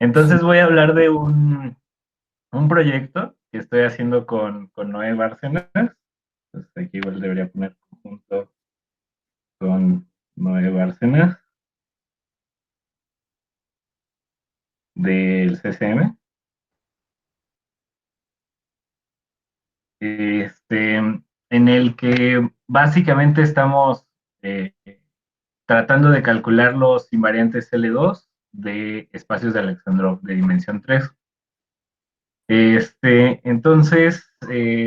Entonces voy a hablar de un proyecto que estoy haciendo con Noé Bárcenas. Entonces aquí igual debería poner junto con Noé Bárcenas del CCM. En el que básicamente estamos eh, tratando de calcular los invariantes L2 de espacios de Alexandrov de dimensión 3. Entonces,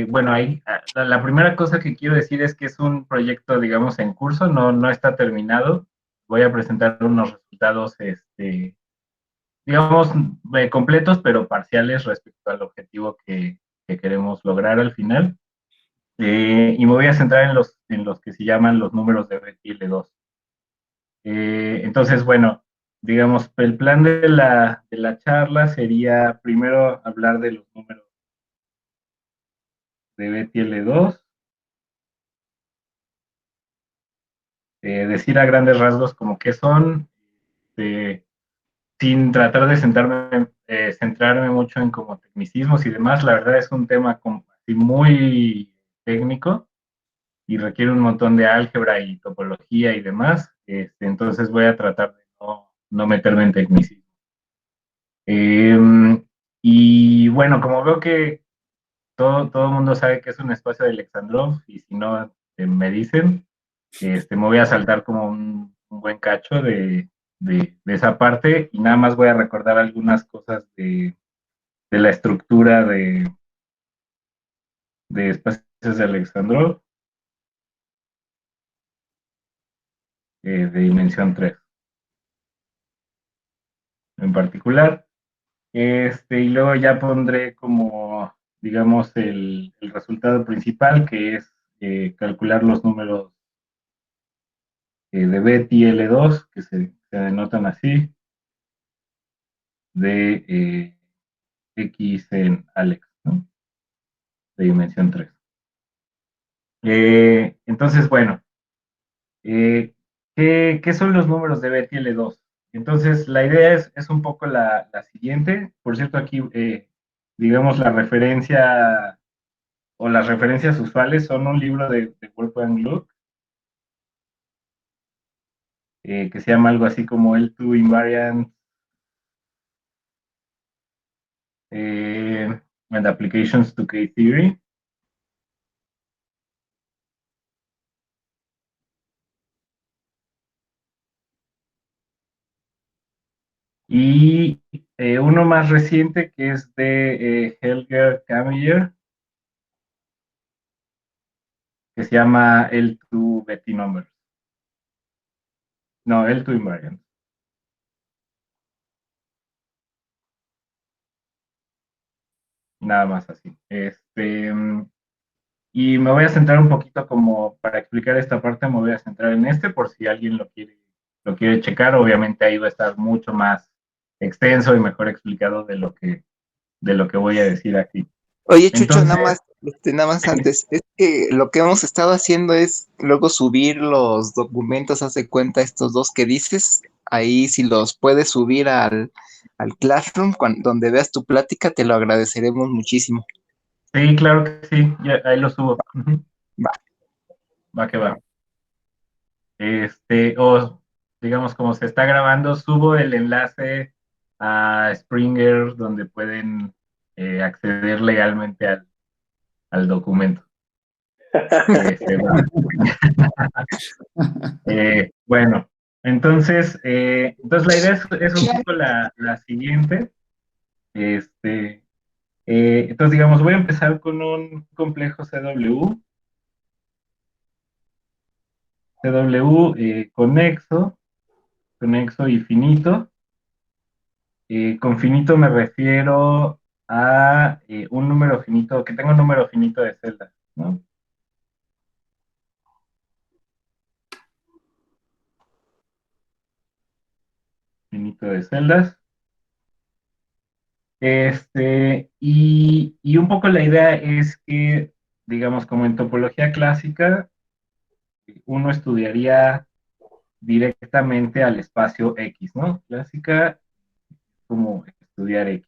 bueno, ahí la primera cosa que quiero decir es que es un proyecto, digamos, en curso, no está terminado. Voy a presentar unos resultados, digamos, completos, pero parciales respecto al objetivo que queremos lograr al final. Y me voy a centrar en los que se llaman los números de Betty L2. Entonces, bueno, digamos, el plan de la charla sería primero hablar de los números de Betty L2, decir a grandes rasgos como qué son, eh, sin tratar de centrarme mucho en como tecnicismos y demás. La verdad es un tema como así muy técnico y requiere un montón de álgebra y topología y demás. Entonces voy a tratar de no meterme en tecnicismo. Y bueno, como veo que todo el mundo sabe que es un espacio de Alexandrov, y si no, me dicen, me voy a saltar como un buen cacho de esa parte, y nada más voy a recordar algunas cosas de la estructura de espacios de Alexandrov, de dimensión 3 en particular. Y luego ya pondré como, digamos, el resultado principal, que es calcular los números de Betty L2, que se denotan así, de X en Alex, ¿no? De dimensión 3. Entonces, bueno, eh, ¿qué son los números de Betty L2? Entonces, la idea es un poco la siguiente. Por cierto, aquí, digamos, la referencia o las referencias usuales son un libro de Wolfgang Gluck, que se llama algo así como L2 Invariant and Applications to K-Theory. Y uno más reciente que es de Helger Kammerer, que se llama L2 Betty Numbers. No, L2 Invariant. Nada más así. Y me voy a centrar un poquito como para explicar esta parte, me voy a centrar en por si alguien lo quiere checar. Obviamente ahí va a estar mucho más extenso y mejor explicado de lo que voy a decir aquí. Oye, Chucho, Entonces, nada más antes, es que lo que hemos estado haciendo es luego subir los documentos, haz de cuenta estos dos que dices, ahí si los puedes subir al Classroom, donde veas tu plática, te lo agradeceremos muchísimo. sí, claro que sí, ya, ahí lo subo. Ujú. Va. Va que va. O digamos, como se está grabando, subo el enlace a Springer donde pueden acceder legalmente al documento. Va. Bueno, entonces la idea es un poco la siguiente. Este, entonces, digamos, voy a empezar con un complejo CW conexo y finito. Con finito me refiero a un número finito, que tenga un número finito de celdas, ¿no? Finito de celdas. Y un poco la idea es que, digamos, como en topología clásica, uno estudiaría directamente al espacio X, ¿no? Clásica como estudiar X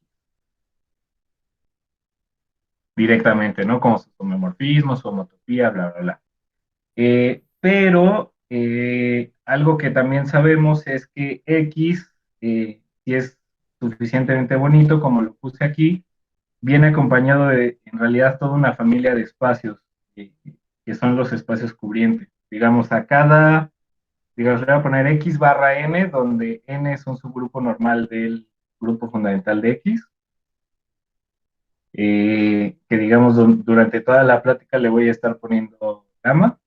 directamente, ¿no? Como su homomorfismo, su homotopía, bla, bla, bla. Pero algo que también sabemos es que X, si es suficientemente bonito, como lo puse aquí, viene acompañado de, en realidad, toda una familia de espacios, que son los espacios cubrientes. Digamos, digamos, le voy a poner X barra N, donde N es un subgrupo normal del grupo fundamental de X, que digamos, durante toda la plática le voy a estar poniendo gamma,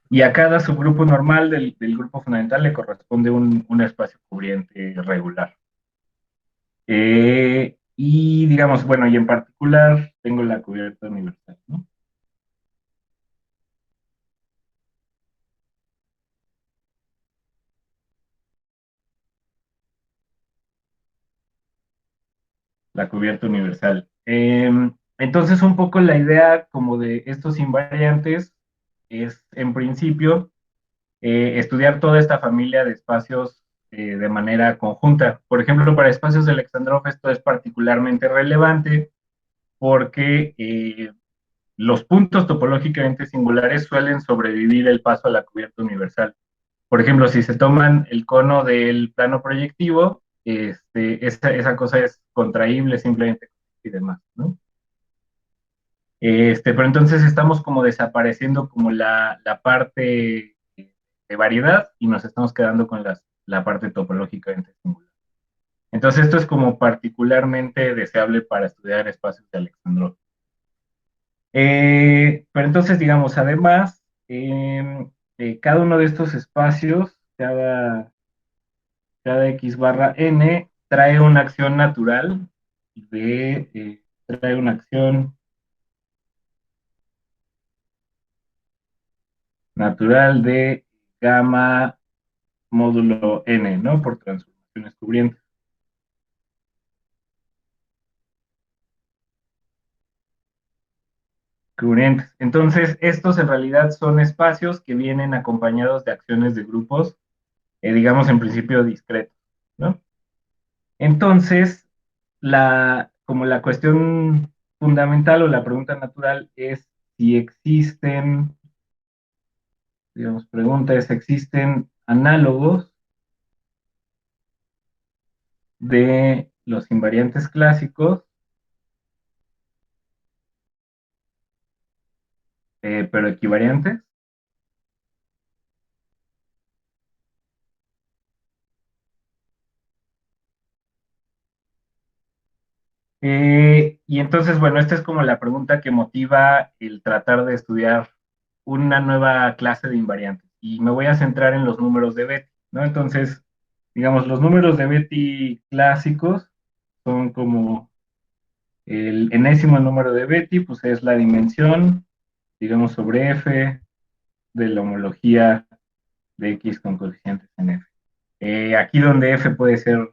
y a cada subgrupo normal del grupo fundamental le corresponde un espacio cubriente regular. Y digamos, bueno, y en particular tengo la cubierta universal, ¿no? La cubierta universal. Entonces, un poco la idea como de estos invariantes es, en principio, estudiar toda esta familia de espacios de manera conjunta. Por ejemplo, para espacios de Alexandrov esto es particularmente relevante porque los puntos topológicamente singulares suelen sobrevivir el paso a la cubierta universal. Por ejemplo, si se toman el cono del plano proyectivo, esa cosa es contraíble simplemente y demás, ¿no? Pero entonces estamos como desapareciendo como la parte de variedad y nos estamos quedando con la parte topológicamente singular. Entonces esto es como particularmente deseable para estudiar espacios de Alexandrov. Pero entonces, digamos, además, cada uno de estos espacios, cada X barra N, trae una acción natural trae una acción natural de gamma módulo N, ¿no? Por transformaciones cubrientes. Entonces, estos en realidad son espacios que vienen acompañados de acciones de grupos, digamos, en principio discretos, ¿no? Entonces, como la cuestión fundamental o la pregunta natural es si existen, digamos, pregunta es, ¿existen análogos de los invariantes clásicos, pero equivariantes? Y entonces, bueno, esta es como la pregunta que motiva el tratar de estudiar una nueva clase de invariantes. Y me voy a centrar en los números de Betti, ¿no? Entonces, digamos, los números de Betti clásicos son como el enésimo número de Betti, pues es la dimensión, digamos, sobre F de la homología de X con coeficientes en F. Aquí donde F puede ser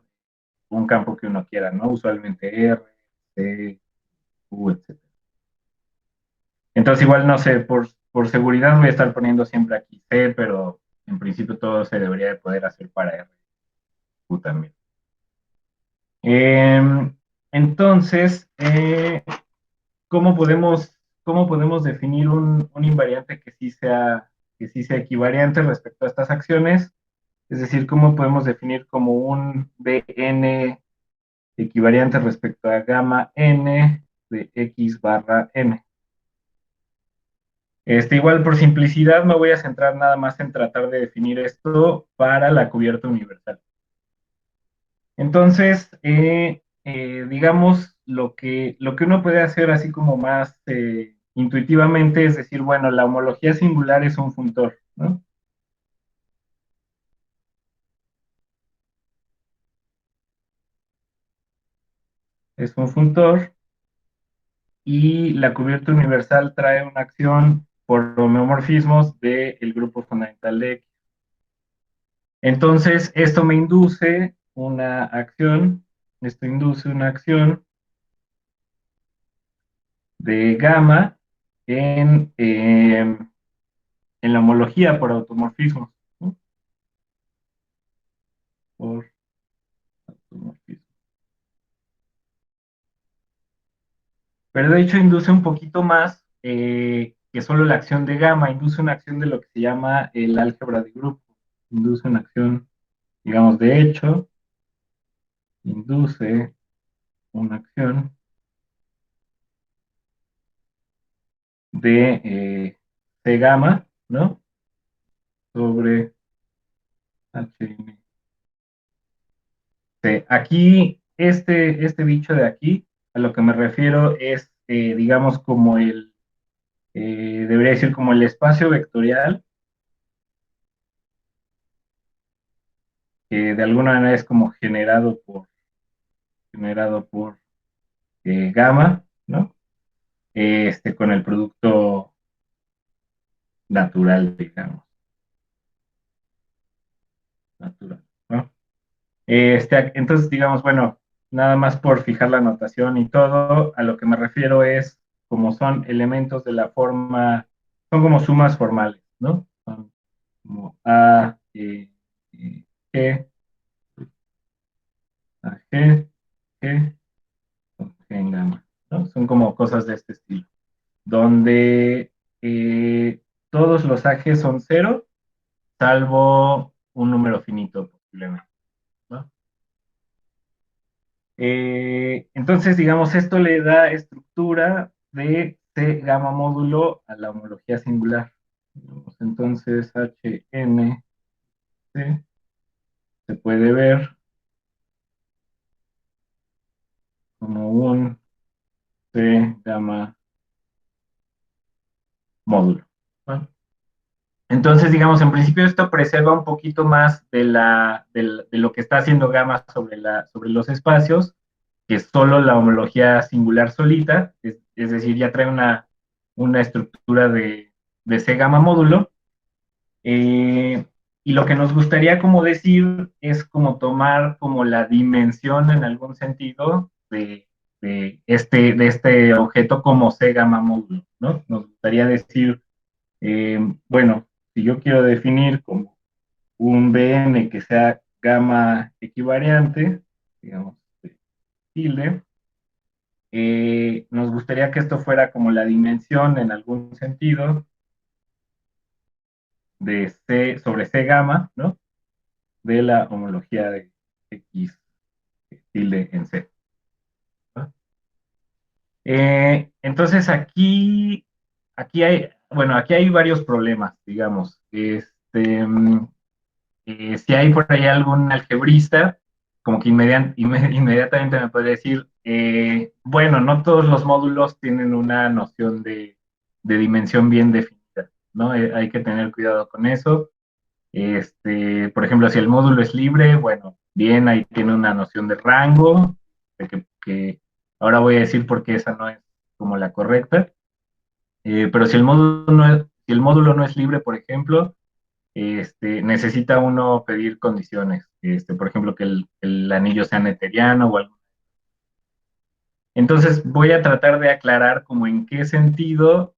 un campo que uno quiera, ¿no? Usualmente R, C, U, etc. Entonces, igual no sé, por seguridad voy a estar poniendo siempre aquí C, pero en principio todo se debería de poder hacer para R, U también. Entonces, cómo podemos definir un invariante que sí sea equivariante respecto a estas acciones? Es decir, cómo podemos definir como un Bn equivariante respecto a gamma n de x barra n. Igual por simplicidad me voy a centrar nada más en tratar de definir esto para la cubierta universal. Entonces, digamos, lo que uno puede hacer así como más intuitivamente es decir, bueno, la homología singular es un funtor, ¿no? Es un funtor y la cubierta universal trae una acción por homeomorfismos del grupo fundamental de X. Entonces, esto induce una acción de gamma en la homología por automorfismos, ¿no? Por automorfismo. pero de hecho induce un poquito más que solo la acción de gamma, induce una acción de lo que se llama el álgebra de grupo, induce una acción, digamos, de hecho, induce una acción de C gamma, ¿no? Sobre HN. Aquí, este bicho de aquí, a lo que me refiero es, digamos, como debería decir como el espacio vectorial, que de alguna manera es como generado por gamma, ¿no? Con el producto natural, digamos, natural, ¿no? Entonces, digamos, bueno, nada más por fijar la notación y todo, a lo que me refiero es como son elementos de la forma, son como sumas formales, ¿no? Son como G, A, G, G, con G en gamma, ¿no? Son como cosas de este estilo, donde todos los AG son cero, salvo un número finito posiblemente, ¿no? Entonces, digamos, esto le da estructura de C gamma módulo a la homología singular. Entonces, HN se puede ver como un C gamma módulo, ¿no? Entonces, digamos, en principio esto preserva un poquito más de lo que está haciendo gamma sobre los espacios, que es solo la homología singular solita, es decir, ya trae una estructura de C gamma módulo. Eh, y lo que nos gustaría como decir es como tomar como la dimensión en algún sentido de este objeto como C gamma módulo, ¿no? Nos gustaría decir, bueno, si yo quiero definir como un Bn que sea gamma equivariante, digamos, tilde, nos gustaría que esto fuera como la dimensión en algún sentido de C sobre C gamma, ¿no? De la homología de X tilde en C, ¿no? Entonces aquí hay varios problemas, digamos. Si hay por ahí algún algebrista, como que inmediatamente me puede decir, bueno, no todos los módulos tienen una noción de dimensión bien definida, ¿no? Hay que tener cuidado con eso. Por ejemplo, si el módulo es libre, bueno, bien, ahí tiene una noción de rango, de que ahora voy a decir por qué esa no es como la correcta. Pero si el módulo no es libre, por ejemplo, necesita uno pedir condiciones, por ejemplo, que el anillo sea neteriano o algo. Entonces, voy a tratar de aclarar como en qué sentido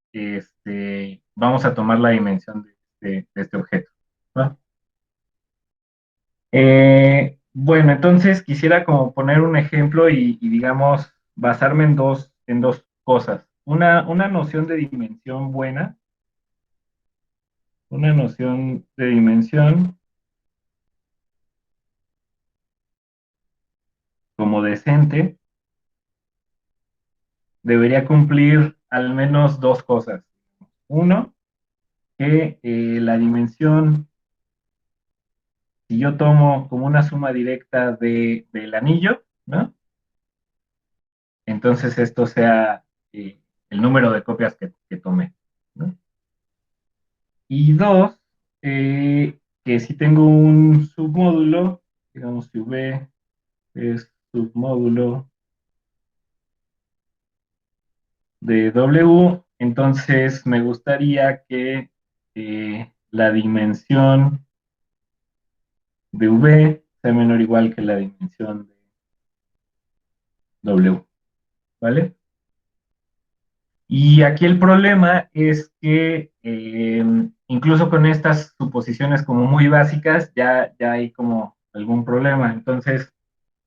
vamos a tomar la dimensión de este objeto, ¿no? Bueno, entonces quisiera como poner un ejemplo y, digamos, basarme en dos cosas. Una noción de dimensión buena, una noción de dimensión como decente, debería cumplir al menos dos cosas. Uno, que la dimensión, si yo tomo como una suma directa del anillo, ¿no? Entonces esto sea el número de copias que tomé, ¿no? Y dos, que si tengo un submódulo, digamos que V es submódulo de W, entonces me gustaría que la dimensión de V sea menor o igual que la dimensión de W, ¿vale? Y aquí el problema es que incluso con estas suposiciones como muy básicas, ya hay como algún problema. Entonces,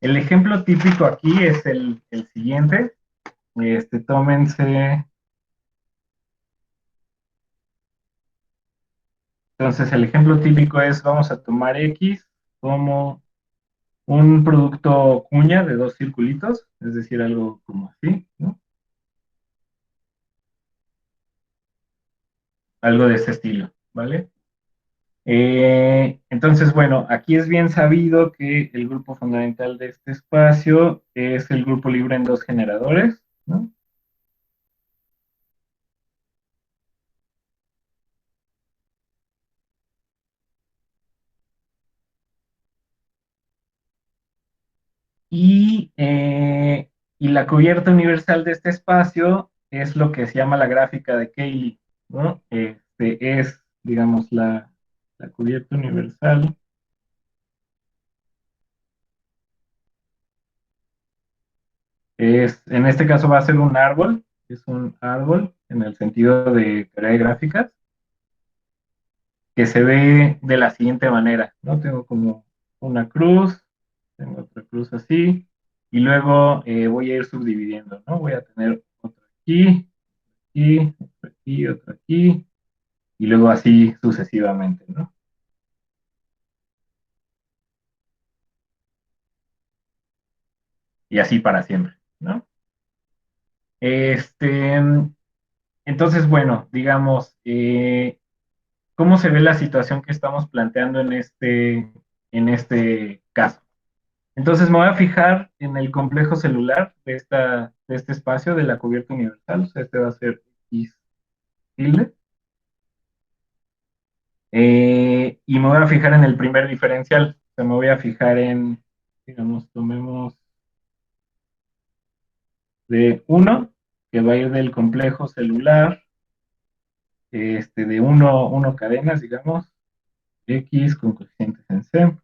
el ejemplo típico aquí es el siguiente. tómense. Entonces, el ejemplo típico es, vamos a tomar X como un producto cuña de dos circulitos, es decir, algo como así, ¿no? Algo de ese estilo, ¿vale? Entonces, bueno, aquí es bien sabido que el grupo fundamental de este espacio es el grupo libre en dos generadores, ¿no? Y la cubierta universal de este espacio es lo que se llama la gráfica de Cayley, ¿no? Es, digamos, la cubierta universal. En este caso va a ser un árbol, es un árbol en el sentido de teoría de gráficas, que se ve de la siguiente manera, ¿no? Tengo como una cruz, tengo otra cruz así, y luego voy a ir subdividiendo, ¿no? Voy a tener otra aquí, otra aquí, otra aquí, y luego así sucesivamente, ¿no? Y así para siempre, ¿no? Este, entonces, bueno, digamos, ¿cómo se ve la situación que estamos planteando en este caso? Entonces me voy a fijar en el complejo celular de este espacio de la cubierta universal, o sea, este va a ser X tilde, y me voy a fijar en el primer diferencial, o sea, me voy a fijar en, digamos, tomemos de uno que va a ir del complejo celular, de uno cadenas, digamos, X con coeficientes en C,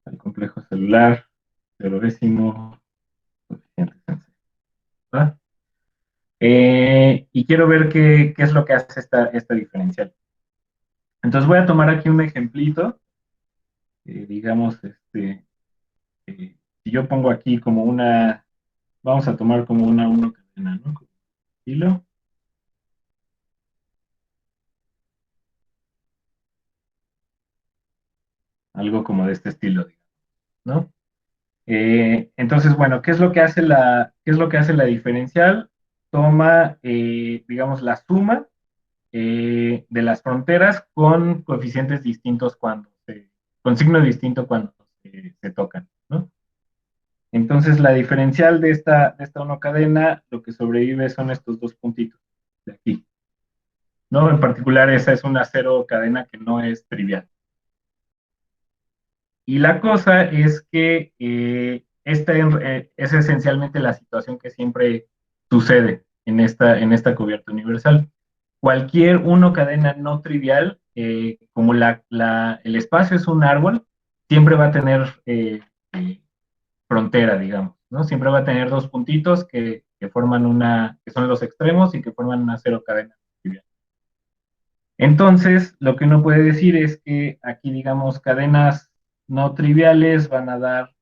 al complejo celular, 0,0, coeficientes en C. ¿Va? Y quiero ver qué es lo que hace esta diferencial. Entonces voy a tomar aquí un ejemplito, digamos, si yo pongo aquí como vamos a tomar como una 1 cadena, ¿no? Como estilo, algo como de este estilo, digamos, ¿no? Entonces, bueno, qué es lo que hace la diferencial? Toma, digamos, la suma de las fronteras con coeficientes distintos con signo distinto cuando se tocan, ¿no? Entonces, la diferencial de esta una cadena, lo que sobrevive son estos dos puntitos de aquí, ¿no? En particular, esa es una cero cadena que no es trivial. Y la cosa es que esta es esencialmente la situación que siempre sucede en esta cubierta universal. Cualquier uno cadena no trivial, como el espacio es un árbol, siempre va a tener eh, frontera, digamos, ¿no? Siempre va a tener dos puntitos que forman que son los extremos y que forman una cero cadena trivial. Entonces, lo que uno puede decir es que aquí, digamos, cadenas no triviales van a dar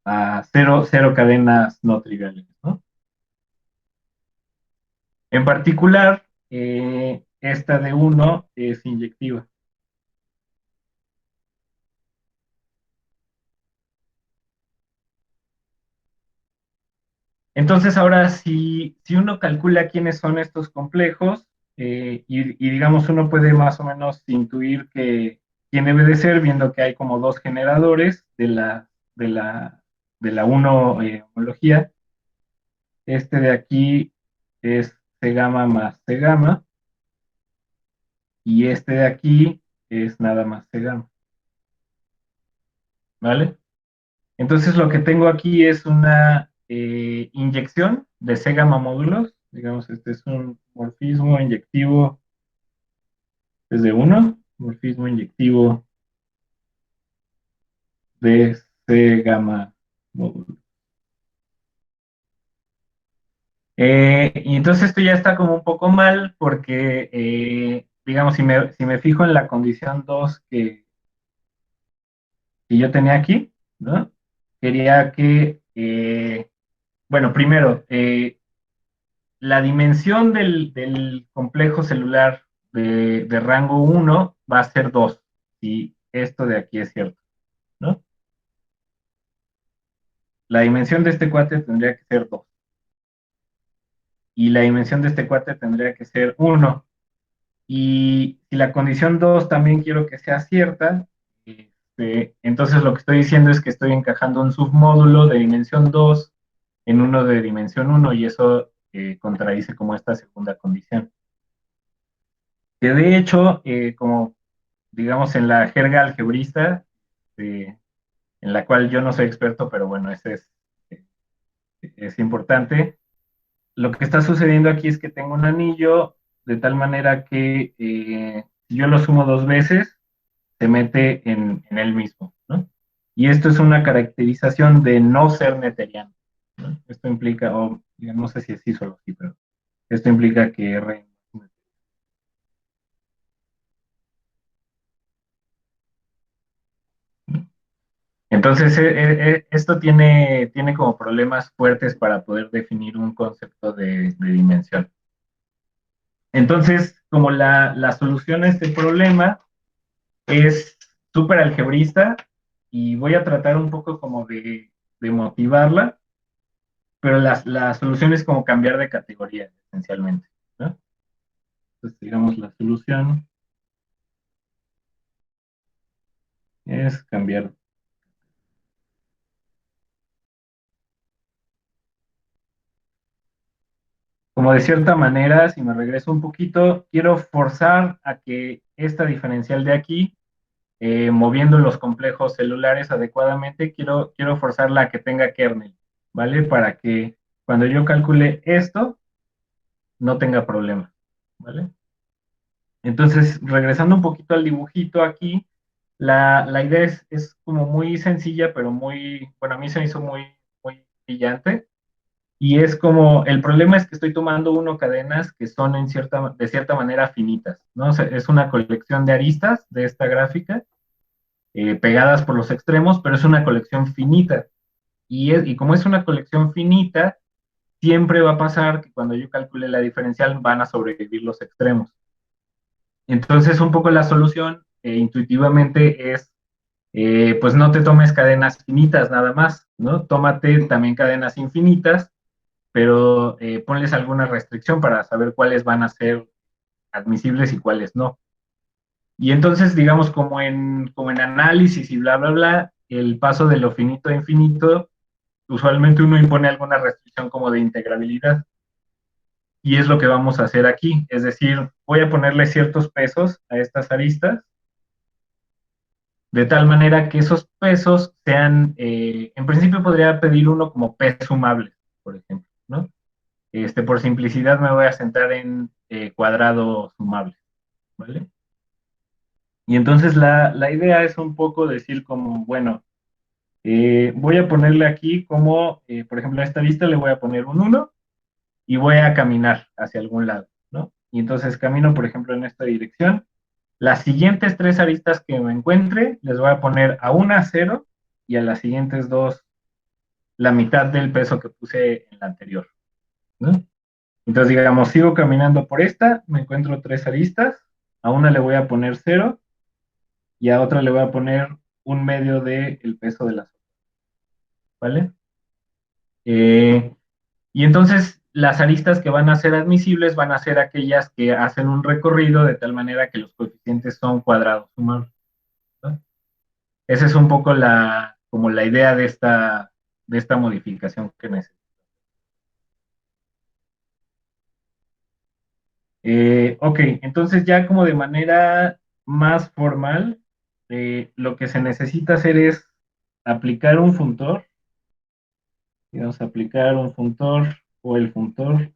a cero cadenas no triviales, ¿no? En particular, esta de uno es inyectiva. Entonces, ahora, si uno calcula quiénes son estos complejos, y digamos, uno puede más o menos intuir quién debe de ser, viendo que hay como dos generadores de la, de la 1 homología. Este de aquí es C gamma más C gamma, y este de aquí es nada más C gamma, ¿vale? Entonces lo que tengo aquí es una inyección de C gamma módulos. Digamos, este es un morfismo inyectivo desde uno, morfismo inyectivo de C gamma módulos. Y entonces esto ya está como un poco mal porque, digamos, si me fijo en la condición 2 que yo tenía aquí, ¿no? Quería que bueno, primero, la dimensión del complejo celular de rango 1 va a ser 2, si esto de aquí es cierto, ¿no? La dimensión de este cuate tendría que ser 2. Y la dimensión de este cuate tendría que ser 1. Y si la condición 2 también quiero que sea cierta, entonces lo que estoy diciendo es que estoy encajando un submódulo de dimensión 2 en uno de dimensión 1 y eso contradice como esta segunda condición. Que de hecho, como digamos en la jerga algebrista, eh, en la cual yo no soy experto, pero bueno, ese es importante. Lo que está sucediendo aquí es que tengo un anillo de tal manera que si yo lo sumo 2 veces, se mete en él mismo, ¿no? Y esto es una caracterización de no ser neteriano, ¿no? Esto implica, o no sé si es sí solo sí, pero esto implica que R. Entonces, esto tiene como problemas fuertes para poder definir un concepto de dimensión. Entonces, como la solución a este problema es súper algebrista y voy a tratar un poco como de motivarla, pero la solución es como cambiar de categoría, esencialmente, ¿no? Entonces, digamos, la solución es cambiar. Como de cierta manera, si me regreso un poquito, quiero forzar a que esta diferencial de aquí, moviendo los complejos celulares adecuadamente, quiero forzarla a que tenga kernel, ¿vale? Para que cuando yo calcule esto, no tenga problema, ¿vale? Entonces, regresando un poquito al dibujito aquí, la idea es como muy sencilla, pero muy, bueno, a mí se me hizo muy brillante. Y es como, el problema es que estoy tomando uno cadenas que son de cierta manera finitas, ¿no? O sea, es una colección de aristas de esta gráfica, pegadas por los extremos, pero es una colección finita. Y como es una colección finita, siempre va a pasar que cuando yo calcule la diferencial van a sobrevivir los extremos. Entonces, un poco la solución intuitivamente es, pues no te tomes cadenas finitas nada más, ¿no? Tómate también cadenas infinitas, pero ponles alguna restricción para saber cuáles van a ser admisibles y cuáles no. Y entonces, digamos, como en análisis y bla, bla, bla, el paso de lo finito a infinito, usualmente uno impone alguna restricción como de integrabilidad. Y es lo que vamos a hacer aquí. Es decir, voy a ponerle ciertos pesos a estas aristas, de tal manera que esos pesos sean, en principio podría pedir uno como P sumable, por ejemplo, ¿no? Por simplicidad me voy a centrar en cuadrado sumable, ¿vale? Y entonces la idea es un poco decir como, bueno, voy a ponerle aquí como, por ejemplo, a esta lista le voy a poner un 1 y voy a caminar hacia algún lado, ¿no? Y entonces camino, por ejemplo, en esta dirección. Las siguientes tres aristas que me encuentre, les voy a poner a una 0 y a las siguientes dos la mitad del peso que puse en la anterior, ¿no? Entonces, digamos, sigo caminando por esta, me encuentro tres aristas, a una le voy a poner 0 y a otra le voy a poner un medio del peso de las otras, ¿vale? Y entonces las aristas que van a ser admisibles van a ser aquellas que hacen un recorrido de tal manera que los coeficientes son cuadrados sumables, ¿no? Esa es un poco como la idea de esta modificación que necesito. Ok, entonces ya como de manera más formal, lo que se necesita hacer es aplicar un funtor, digamos, aplicar un funtor o el funtor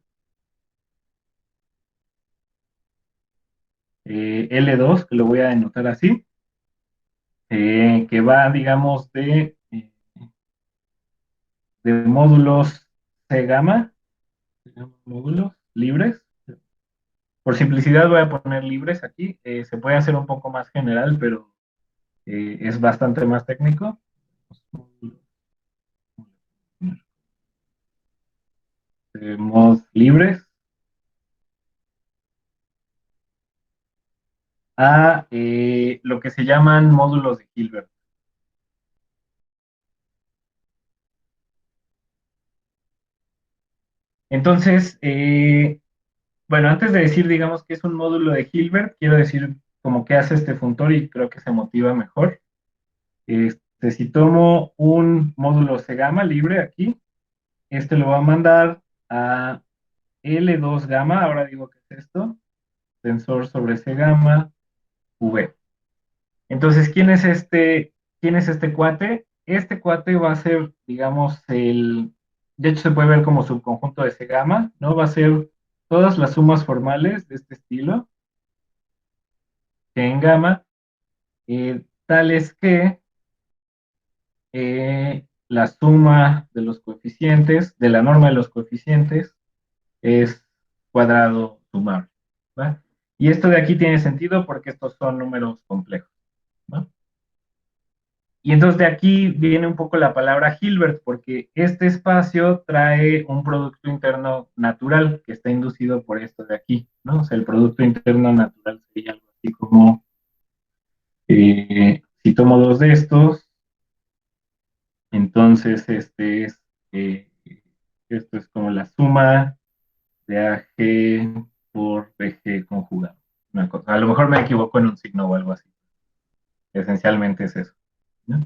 L2, que lo voy a denotar así, que va, digamos, de módulos C gamma, módulos libres. Por simplicidad voy a poner libres aquí. Se puede hacer un poco más general, pero es bastante más técnico. mods libres a lo que se llaman módulos de Hilbert. Entonces, bueno, antes de decir, digamos, que es un módulo de Hilbert, quiero decir como que hace este funtor y creo que se motiva mejor. Si tomo un módulo C-gamma libre aquí, este lo va a mandar a L2 gamma, ahora digo que es esto, tensor sobre C-gamma, V. Entonces, quién es este cuate? Este cuate va a ser, digamos, de hecho se puede ver como subconjunto de C-gamma, ¿no? Va a ser todas las sumas formales de este estilo, que en gamma, tales que la suma de los coeficientes, de la norma de los coeficientes, es cuadrado sumable, ¿va? Y esto de aquí tiene sentido porque estos son números complejos, ¿no? Y entonces de aquí viene un poco la palabra Hilbert, porque este espacio trae un producto interno natural que está inducido por esto de aquí, ¿no? O sea, el producto interno natural sería algo así como, si tomo dos de estos, entonces eh, esto es como la suma de AG por BG conjugado. Una cosa. A lo mejor me equivoco en un signo o algo así. Esencialmente es eso, ¿no?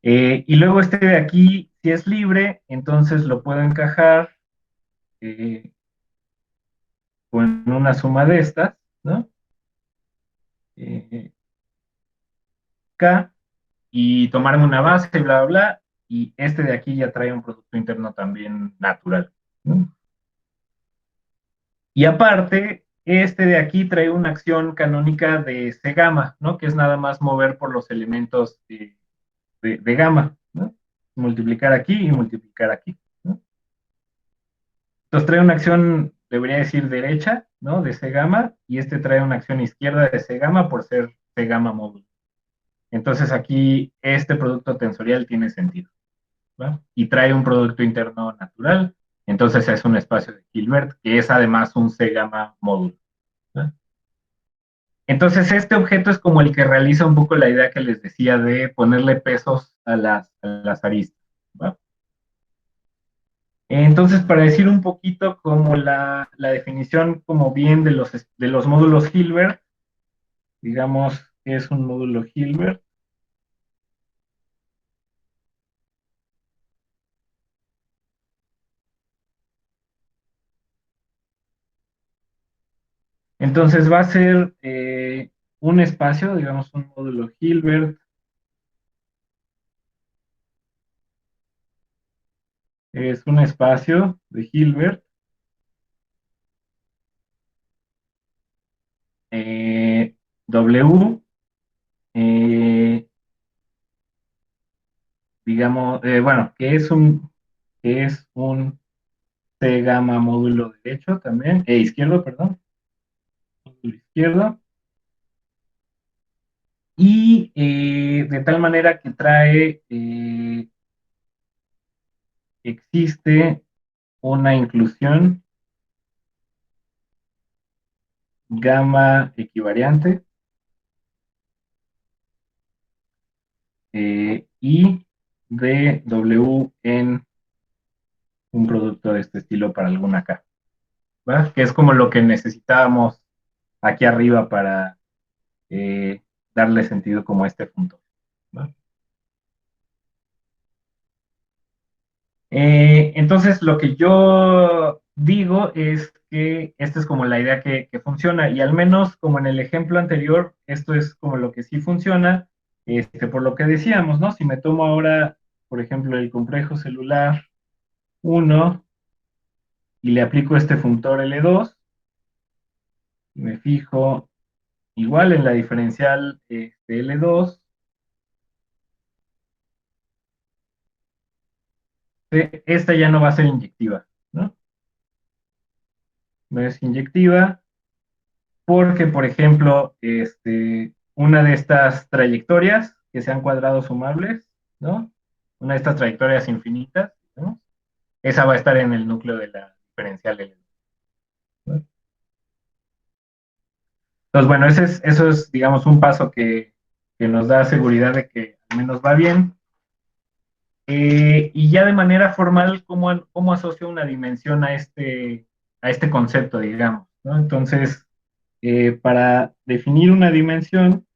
Y luego este de aquí, si es libre, entonces lo puedo encajar eh, con una suma de estas, ¿no? Eh, K, y tomarme una base y bla, bla, bla, y este de aquí ya trae un producto interno también natural, ¿no? Y aparte, este de aquí trae una acción canónica de C gamma, ¿no? Que es nada más mover por los elementos de gamma, ¿no? Multiplicar aquí y multiplicar aquí, ¿no? Entonces trae una acción, debería decir derecha, ¿no? De C gamma, y este trae una acción izquierda de C gamma por ser C gamma módulo. Entonces aquí este producto tensorial tiene sentido, ¿va? Y trae un producto interno natural, entonces es un espacio de Hilbert, que es además un C gamma módulo, ¿va? Entonces este objeto es como el que realiza un poco la idea que les decía de ponerle pesos a las aristas, ¿va? Entonces, para decir un poquito como la definición como bien de los módulos Hilbert, digamos que es un módulo Hilbert. Entonces va a ser un espacio, digamos un módulo Hilbert, es un espacio de Hilbert, W, eh, digamos, bueno, que es un C gamma módulo derecho también, izquierdo, perdón, módulo izquierdo, y de tal manera que existe una inclusión gamma equivariante y de W en un producto de este estilo para alguna K, ¿verdad? Que es como lo que necesitábamos aquí arriba para eh, darle sentido como a este punto, ¿verdad? Entonces, lo que yo digo es que esta es como la idea que funciona, y al menos como en el ejemplo anterior, esto es como lo que sí funciona, por lo que decíamos, ¿no? Si me tomo ahora, por ejemplo, el complejo celular 1 y le aplico este funtor L2, me fijo igual en la diferencial L2, esta ya no va a ser inyectiva, ¿no? No es inyectiva, porque, por ejemplo, una de estas trayectorias que sean cuadrados sumables, ¿no? Una de estas trayectorias infinitas, ¿no? esa va a estar en el núcleo de la diferencial L2, ¿no? Entonces, bueno, eso es, digamos, un paso que nos da seguridad de que al menos va bien. Y ya de manera formal, ¿cómo asocio una dimensión a este concepto, digamos, ¿no? Entonces, para definir una dimensión,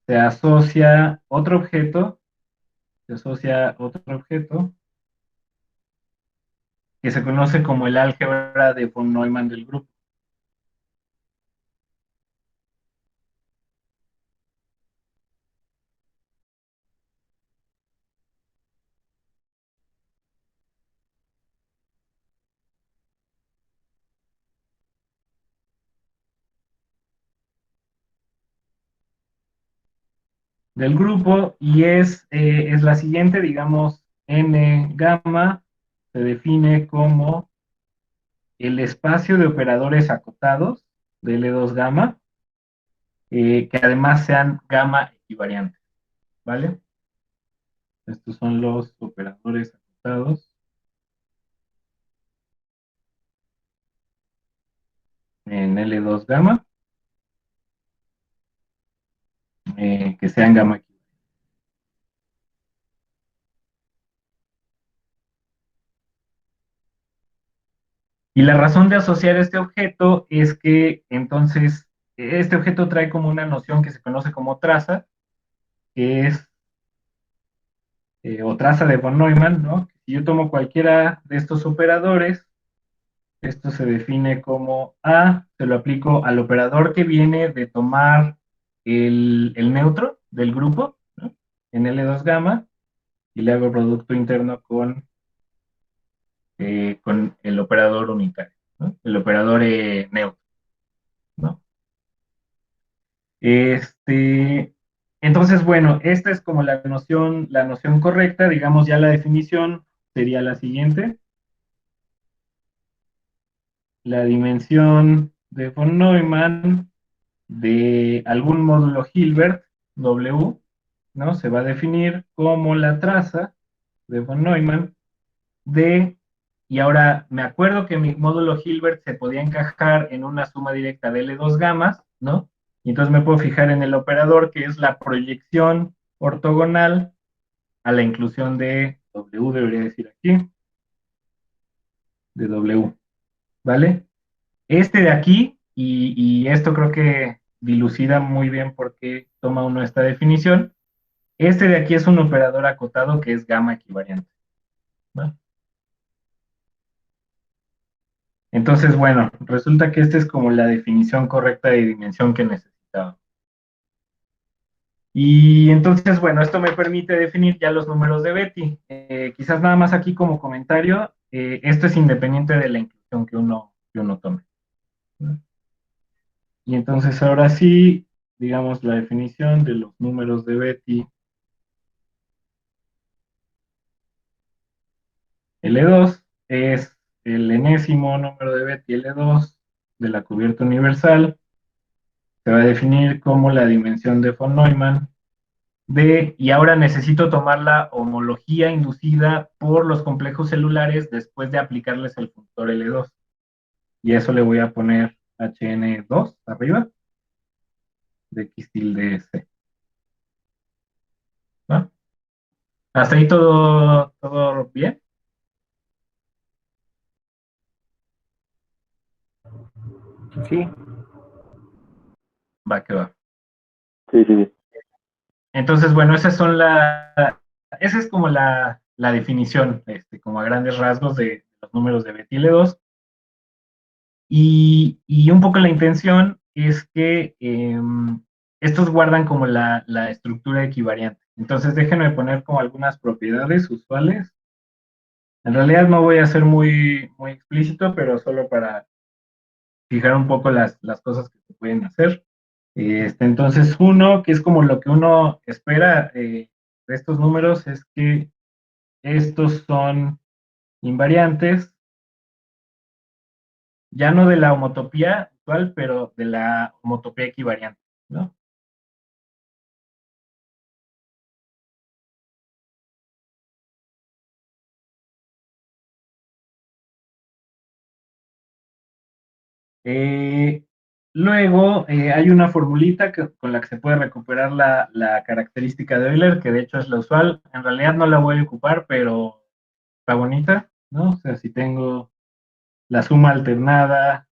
se asocia otro objeto, se asocia otro objeto que se conoce como el álgebra de von Neumann del grupo. Del grupo y es la siguiente, digamos, n gamma se define como el espacio de operadores acotados de L2 gamma, que además sean gamma equivariantes, ¿vale? Estos son los operadores acotados en L2 gamma, que sean gamma equivariantes. Y la razón de asociar este objeto es que entonces este objeto trae como una noción que se conoce como traza, que es o traza de von Neumann, ¿no? Si yo tomo cualquiera de estos operadores, esto se define como A, se lo aplico al operador que viene de tomar el neutro del grupo, ¿no? En L2 gamma, y le hago producto interno con el operador unitario, ¿no? El operador neutro, ¿no? Este, entonces, bueno, esta es como la noción correcta, digamos, ya la definición sería la siguiente. La dimensión de von Neumann de algún módulo Hilbert, W, ¿no? Se va a definir como la traza de von Neumann de, y ahora me acuerdo que mi módulo Hilbert se podía encajar en una suma directa de L2 gamas, ¿no? Y entonces me puedo fijar en el operador que es la proyección ortogonal a la inclusión de W, debería decir aquí, de W, ¿vale? Este de aquí, y esto creo que dilucida muy bien por qué toma uno esta definición, este de aquí es un operador acotado que es gamma equivariante, ¿no? Entonces, bueno, resulta que esta es como la definición correcta de dimensión que necesitaba. Y entonces, bueno, esto me permite definir ya los números de Betti. Quizás nada más aquí como comentario, esto es independiente de la inclusión que uno tome, ¿no? Y entonces ahora sí, digamos la definición de los números de Betti L2 es el enésimo número de Betti L2 de la cubierta universal. Se va a definir como la dimensión de von Neumann de, y ahora necesito tomar la homología inducida por los complejos celulares después de aplicarles el funtor L2. Y eso le voy a poner HN2 arriba de X tilde C, ¿no? ¿Hasta ahí todo bien? Sí, Va que va. sí, sí, sí. Entonces, bueno, esa es como la definición, como a grandes rasgos de los números de Betti-L2. Y un poco la intención es que estos guardan como la estructura equivariante. Entonces, déjenme poner como algunas propiedades usuales. En realidad no voy a ser muy explícito, pero solo para fijar un poco las cosas que se pueden hacer. Entonces, uno, que es como lo que uno espera de estos números, es que estos son invariantes, ya no de la homotopía actual, pero de la homotopía equivariante, ¿no? Luego hay una formulita con la que se puede recuperar la característica de Euler, que de hecho es la usual. En realidad no la voy a ocupar, pero está bonita, ¿no? O sea, si tengo la suma alternada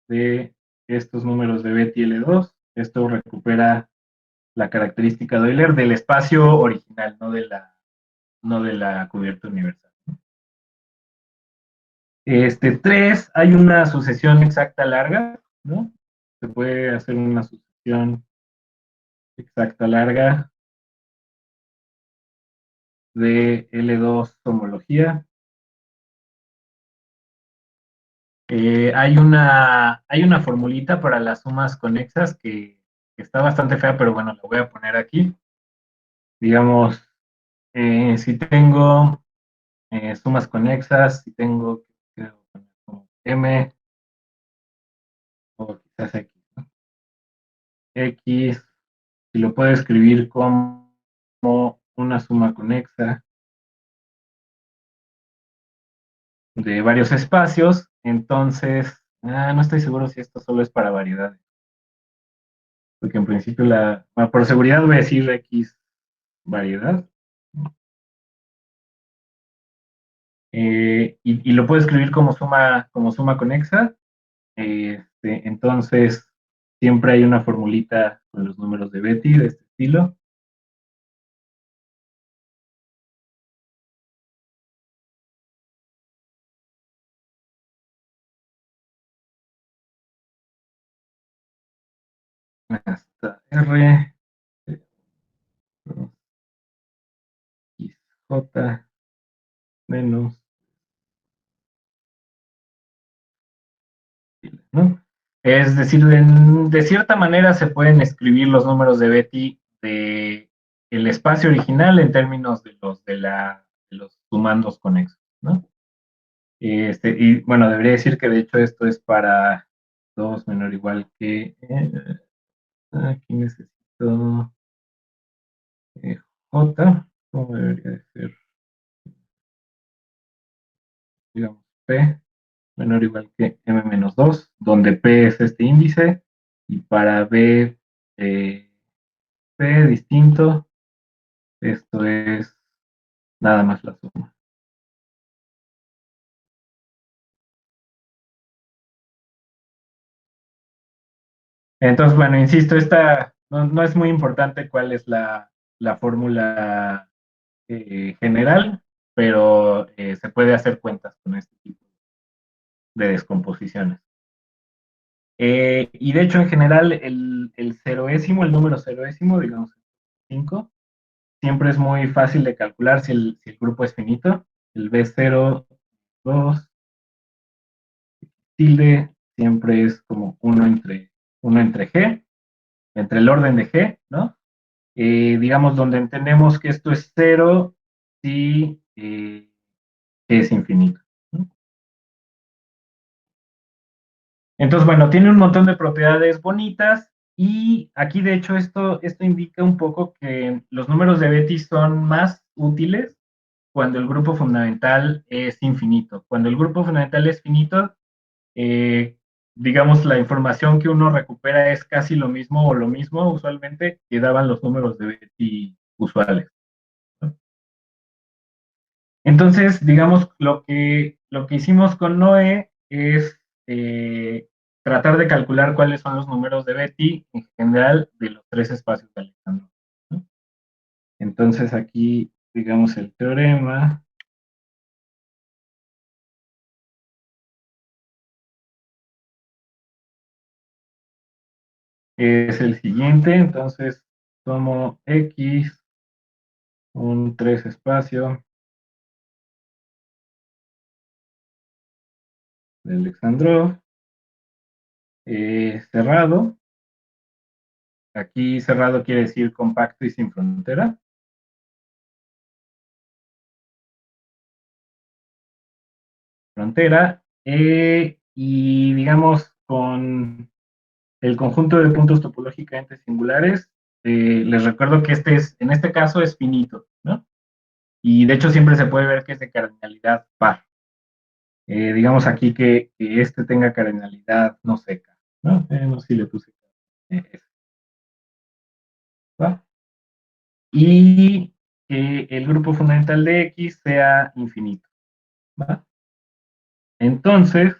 de estos números de Betti L2, esto recupera la característica de Euler del espacio original, no de la cubierta universal. 3, hay una sucesión exacta larga, ¿no? Se puede hacer una sucesión exacta larga de L2 homología. Hay una formulita para las sumas conexas que está bastante fea, pero bueno, la voy a poner aquí. Digamos, si tengo sumas conexas, si tengo M, o quizás X, ¿no? X, si lo puedo escribir como una suma conexa de varios espacios, entonces, no estoy seguro si esto solo es para variedades, porque en principio por seguridad voy a decir X variedad, y lo puedo escribir como suma conexa, entonces siempre hay una formulita con los números de Betti de este estilo. Hasta R, J menos, ¿no? Es decir, de cierta manera se pueden escribir los números de Betti de el espacio original en términos de los sumandos conexos, ¿no? Y bueno, debería decir que de hecho esto es para 2 menor o igual que, aquí necesito J, ¿cómo debería de ser? Digamos, P menor o igual que M menos 2, donde P es este índice, y para B, P distinto, esto es nada más la suma. Entonces, bueno, insisto, esta no es muy importante cuál es la fórmula general, pero se puede hacer cuentas con este tipo de descomposiciones. Y de hecho, en general, el ceroésimo, el número ceroésimo, digamos 5, siempre es muy fácil de calcular si el grupo es finito. El B0, 2, tilde, siempre es como 1 entre G, entre el orden de G, ¿no? Digamos, donde entendemos que esto es 0 si es infinito, ¿no? Entonces, bueno, tiene un montón de propiedades bonitas, y aquí de hecho esto indica un poco que los números de Betti son más útiles cuando el grupo fundamental es infinito. Cuando el grupo fundamental es finito, digamos, la información que uno recupera es casi lo mismo o lo mismo usualmente que daban los números de Betti usuales, ¿no? Entonces, digamos, lo que hicimos con Noé es tratar de calcular cuáles son los números de Betti en general de los 3 espacios de Alejandro, ¿no? Entonces aquí, digamos, el teorema es el siguiente. Entonces tomo X, un 3 espacio de Alexandrov, cerrado. Aquí cerrado quiere decir compacto y sin frontera. Y digamos, con el conjunto de puntos topológicamente singulares, les recuerdo que en este caso es finito, ¿no? Y de hecho siempre se puede ver que es de cardinalidad par. digamos aquí que este tenga cardinalidad no seca, ¿no? No sé si le puse S, ¿va? Y que el grupo fundamental de X sea infinito, ¿va? Entonces,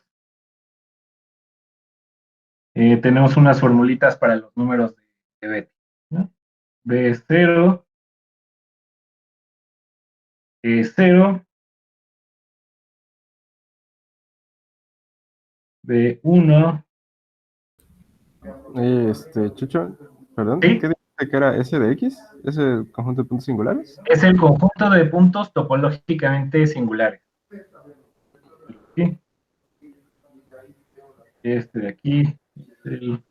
tenemos unas formulitas para los números de Betty, ¿no? B0, E0, B1, Chucho, perdón, ¿sí? ¿qué dijiste que era S de X? ¿Ese conjunto de puntos singulares? Es el conjunto de puntos topológicamente singulares, ¿sí? Este de aquí es el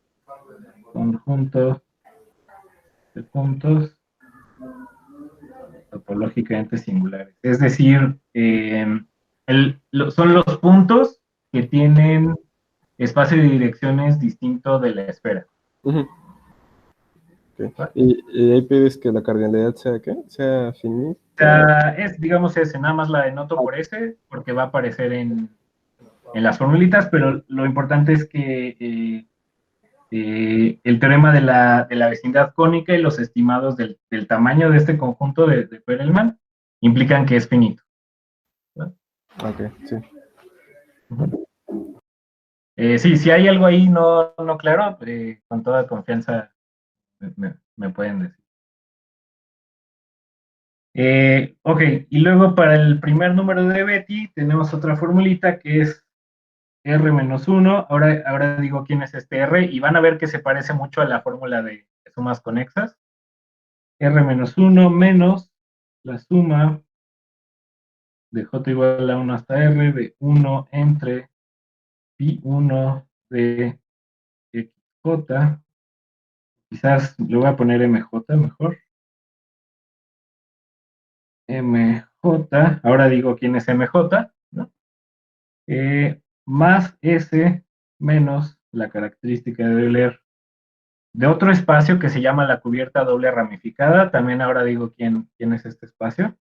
conjunto de puntos topológicamente singulares. Es decir, son los puntos que tienen espacio de direcciones distinto de la esfera. Ujú. Okay. ¿Y ahí pides que la cardinalidad sea qué? ¿Sea finita? O sea, digamos, ese, nada más la denoto por ese, porque va a aparecer en las formulitas, pero lo importante es que el teorema de la vecindad cónica y los estimados del tamaño de este conjunto de Perelman implican que es finito, ¿no? Ok, sí. Uh-huh. Sí, si hay algo ahí no claro, con toda confianza me pueden decir. Ok, y luego para el primer número de Betti tenemos otra formulita que es R-1. Ahora digo quién es este R y van a ver que se parece mucho a la fórmula de sumas conexas. R-1 menos la suma de J igual a 1 hasta R de 1 entre pi1 de xj. Quizás le voy a poner MJ mejor. MJ, ahora digo quién es MJ, ¿no? Más S menos la característica de Euler de otro espacio que se llama la cubierta doble ramificada. También ahora digo quién es este espacio.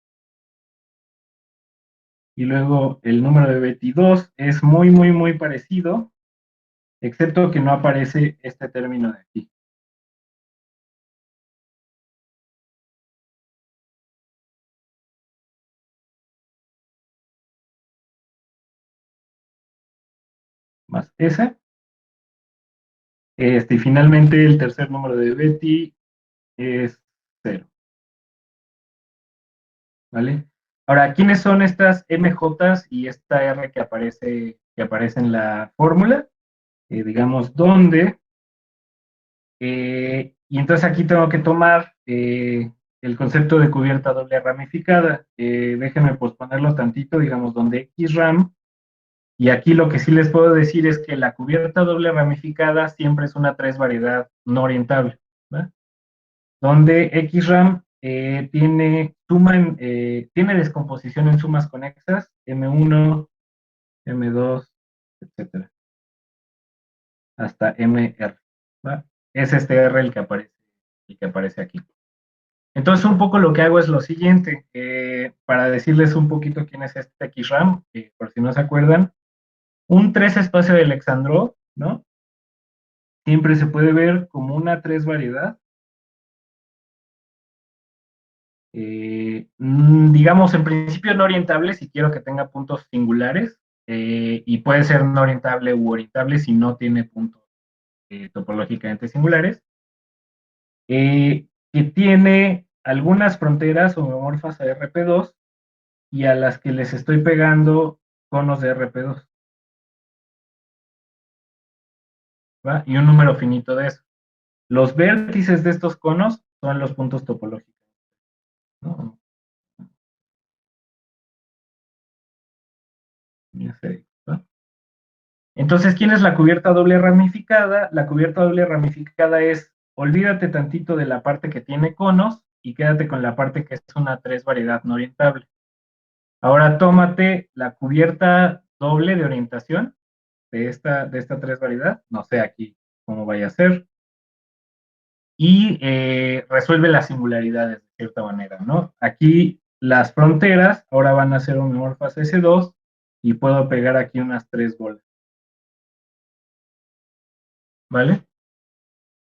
Y luego el número de Betti 2 es muy, muy, muy parecido, excepto que no aparece este término de aquí. Más S. Y finalmente el tercer número de Betti es 0. ¿Vale? Ahora, ¿quiénes son estas MJs y esta R que aparece en la fórmula? Digamos, ¿dónde? Y entonces aquí tengo que tomar el concepto de cubierta doble ramificada. Déjenme posponerlo tantito, digamos, donde XRAM. Y aquí lo que sí les puedo decir es que la cubierta doble ramificada siempre es una tres variedad no orientable, ¿verdad? Donde XRAM tiene descomposición en sumas conexas, M1, M2, etcétera, hasta MR, ¿va? Es este R el que aparece aquí. Entonces, un poco lo que hago es lo siguiente, para decirles un poquito quién es este XRAM, por si no se acuerdan, un 3 espacio de Alexandrov, ¿no? Siempre se puede ver como una tres variedad, digamos, en principio no orientable si quiero que tenga puntos singulares, y puede ser no orientable u orientable si no tiene puntos topológicamente singulares, que tiene algunas fronteras homomorfas a RP2 y a las que les estoy pegando conos de RP2, ¿va? Y un número finito de eso. Los vértices de estos conos son los puntos topológicos, ¿no? ¿Va? Entonces, ¿quién es la cubierta doble ramificada? La cubierta doble ramificada es, olvídate tantito de la parte que tiene conos y quédate con la parte que es una tres variedad no orientable. Ahora tómate la cubierta doble de orientación de esta tres variedad, no sé aquí cómo vaya a ser, y resuelve las singularidades de cierta manera, ¿no? Aquí las fronteras ahora van a ser homomorfas S2 y puedo pegar aquí unas 3 bolas. ¿Vale?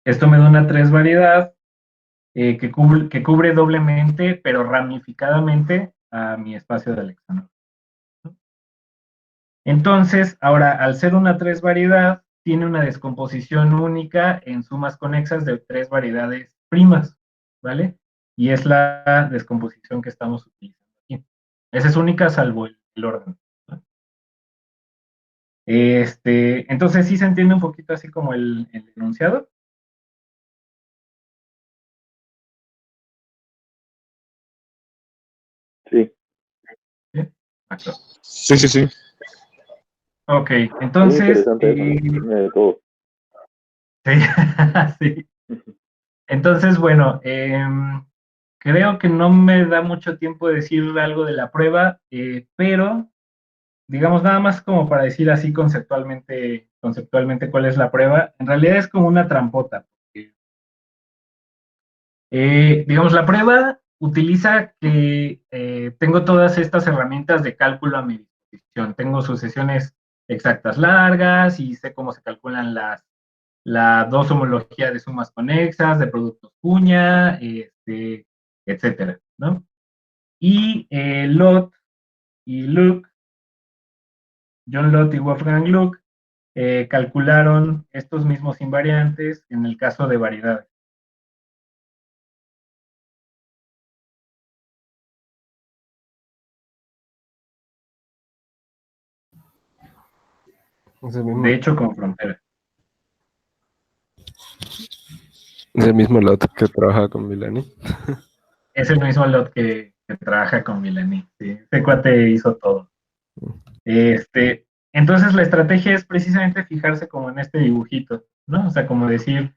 Esto me da una 3 variedad que cubre doblemente, pero ramificadamente, a mi espacio de Alexandrov. Entonces, ahora, al ser una 3 variedad, tiene una descomposición única en sumas conexas de 3 variedades primas, ¿vale? Y es la descomposición que estamos utilizando aquí. Esa es única salvo el orden, ¿no? Entonces, ¿sí se entiende un poquito así como el enunciado? Sí. ¿Sí? Exacto. Sí, sí, sí. Ok, Muy entonces, interesante eso, ¿no? Tiene de todo. sí, sí. Entonces, bueno, creo que no me da mucho tiempo de decir algo de la prueba, pero digamos nada más como para decir así conceptualmente cuál es la prueba. En realidad es como una trampota. Digamos, la prueba utiliza que tengo todas estas herramientas de cálculo a mi disposición. Tengo sucesiones exactas largas y sé cómo se calculan la dos homología de sumas conexas, de productos cuña, etcétera, ¿no? Y Lott y Luke, John Lott y Wolfgang Luke, calcularon estos mismos invariantes en el caso de variedades. Es el mismo, De hecho, con frontera. es el mismo lot que trabaja con Milani. Es el mismo Lott que trabaja con Milani. ¿Sí? Este cuate hizo todo. Entonces, la estrategia es precisamente fijarse como en este dibujito, ¿no? O sea, como decir,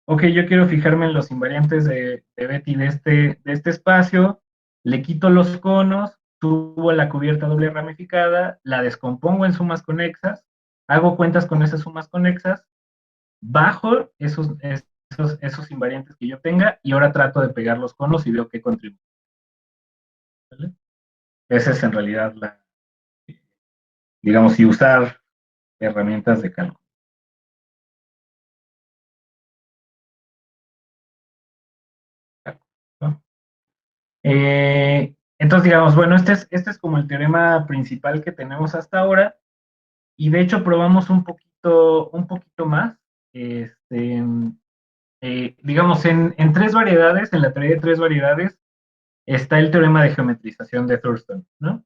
ok, yo quiero fijarme en los invariantes de Betty de este espacio, le quito los conos, subo la cubierta doble ramificada, la descompongo en sumas conexas, hago cuentas con esas sumas conexas, bajo esos invariantes que yo tenga y ahora trato de pegar los conos y veo qué contribuye. ¿Vale? Esa es en realidad digamos, y usar herramientas de cálculo. ¿No? Entonces, digamos, bueno, este es como el teorema principal que tenemos hasta ahora, y de hecho probamos un poquito más. Digamos, en 3 variedades, en la teoría de 3 variedades, está el teorema de geometrización de Thurston, ¿no?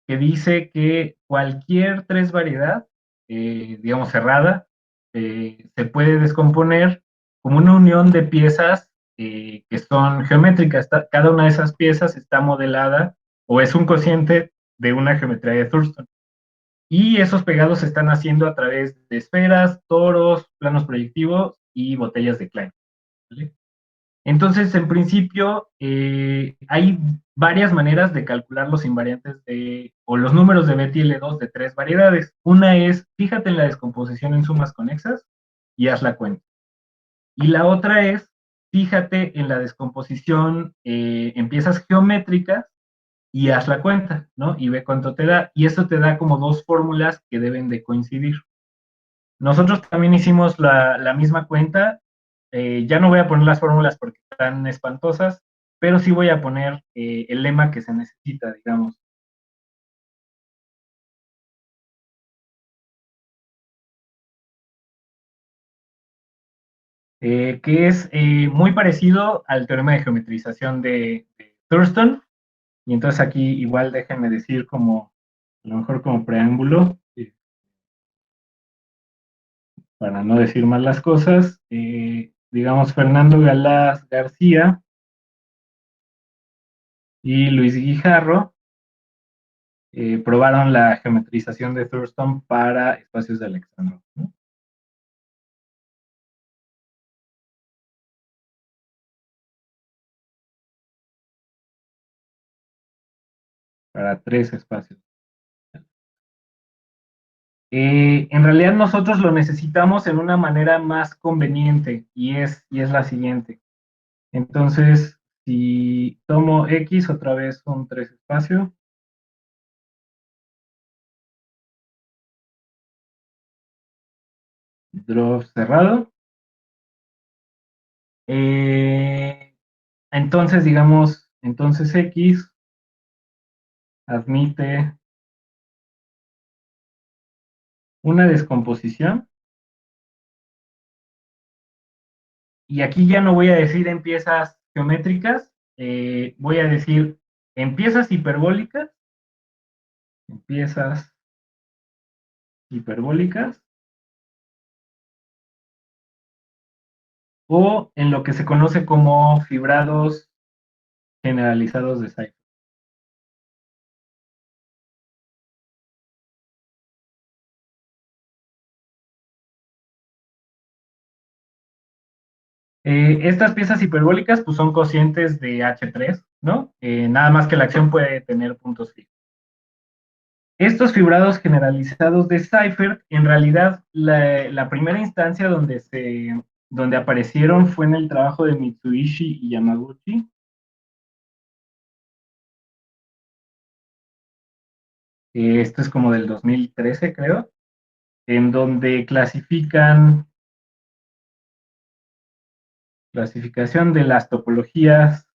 Que dice que cualquier 3 variedad, digamos, cerrada, se puede descomponer como una unión de piezas que son geométricas. Cada una de esas piezas está modelada o es un cociente de una geometría de Thurston. Y esos pegados se están haciendo a través de esferas, toros, planos proyectivos y botellas de Klein, ¿vale? Entonces, en principio, hay varias maneras de calcular los invariantes o los números de BTL2 de 3 variedades. Una es, fíjate en la descomposición en sumas conexas y haz la cuenta. Y la otra es, fíjate en la descomposición en piezas geométricas y haz la cuenta, ¿no? Y ve cuánto te da. Y eso te da como 2 fórmulas que deben de coincidir. Nosotros también hicimos la misma cuenta. Ya no voy a poner las fórmulas porque están espantosas, pero sí voy a poner el lema que se necesita, digamos. Que es muy parecido al teorema de geometrización de Thurston. Y entonces aquí igual déjenme decir como, a lo mejor como preámbulo, para no decir mal las cosas. Digamos, Fernando Galás García y Luis Guijarro probaron la geometrización de Thurston para espacios de Alexandrov, ¿no? Para 3 espacios. En realidad nosotros lo necesitamos en una manera más conveniente y es la siguiente. Entonces, si tomo X, otra vez son 3 espacios, drop cerrado. Entonces, digamos, entonces X admite una descomposición. Y aquí ya no voy a decir en piezas geométricas, voy a decir en piezas hiperbólicas, en piezas hiperbólicas, o en lo que se conoce como fibrados generalizados de Seifert. Estas piezas hiperbólicas pues, son cocientes de H3, ¿no? Nada más que la acción puede tener puntos fijos. Estos fibrados generalizados de Seifert, en realidad, la primera instancia donde aparecieron fue en el trabajo de Mitsuishi y Yamaguchi. Esto es como del 2013, creo, en donde clasificación de las topologías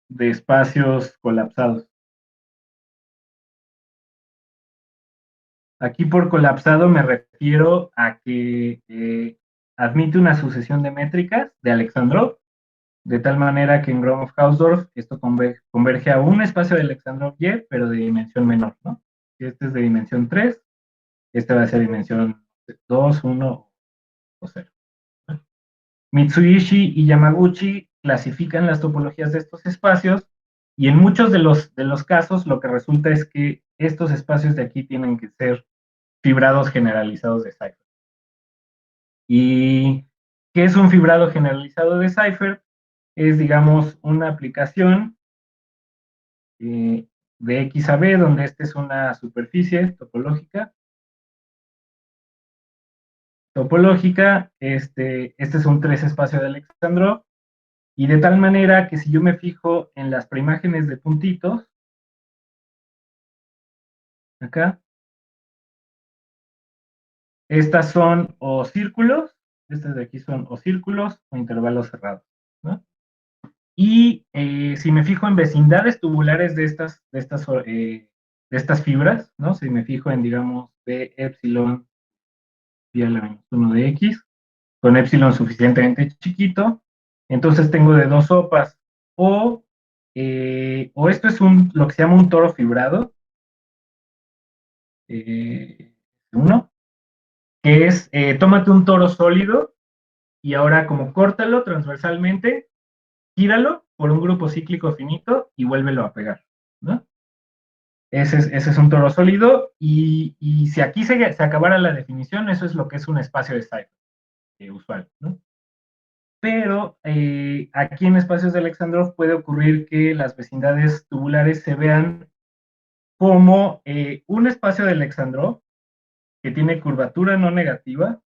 de espacios colapsados. Aquí por colapsado me refiero a que admite una sucesión de métricas de Alexandrov, de tal manera que en Gromov-Hausdorff esto converge a un espacio de Alexandrov Y, pero de dimensión menor, ¿no? Si este es de dimensión 3, este va a ser dimensión 2, 1 o 0. Mitsuishi y Yamaguchi clasifican las topologías de estos espacios y en muchos de los casos lo que resulta es que estos espacios de aquí tienen que ser fibrados generalizados de Seifert. ¿Y qué es un fibrado generalizado de Seifert? Es, digamos, una aplicación de X a B, donde esta es una superficie topológica. Este es un 3 espacio de Alexandrov, y de tal manera que si yo me fijo en las preimágenes de puntitos, acá, estas son o círculos, estas de aquí son o círculos o intervalos cerrados, ¿no? Y si me fijo en vecindades tubulares de estas fibras, ¿no? Si me fijo en, digamos, de epsilon pi a la menos 1 de x, con epsilon suficientemente chiquito, entonces tengo de dos sopas, o esto es lo que se llama un toro fibrado, uno, que es, tómate un toro sólido y ahora como córtalo transversalmente, gíralo por un grupo cíclico finito y vuélvelo a pegar, ¿no? Ese es un toro sólido y si aquí se acabara la definición, eso es lo que es un espacio de Seifert usual, ¿no? Pero aquí en espacios de Alexandrov puede ocurrir que las vecindades tubulares se vean como un espacio de Alexandrov que tiene curvatura no negativa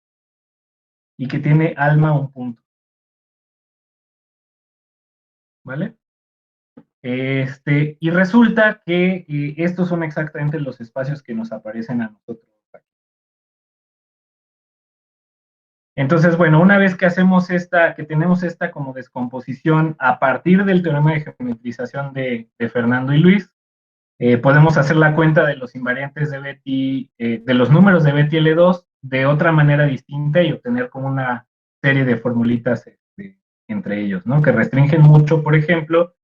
y que tiene alma un punto, ¿vale? Y resulta que estos son exactamente los espacios que nos aparecen a nosotros aquí. Entonces, bueno, una vez que que tenemos esta como descomposición a partir del teorema de geometrización de Fernando y Luis, podemos hacer la cuenta de los invariantes de Betti, de los números de Betti L2 de otra manera distinta y obtener como una serie de formulitas entre ellos, ¿no? Que restringen mucho, por ejemplo,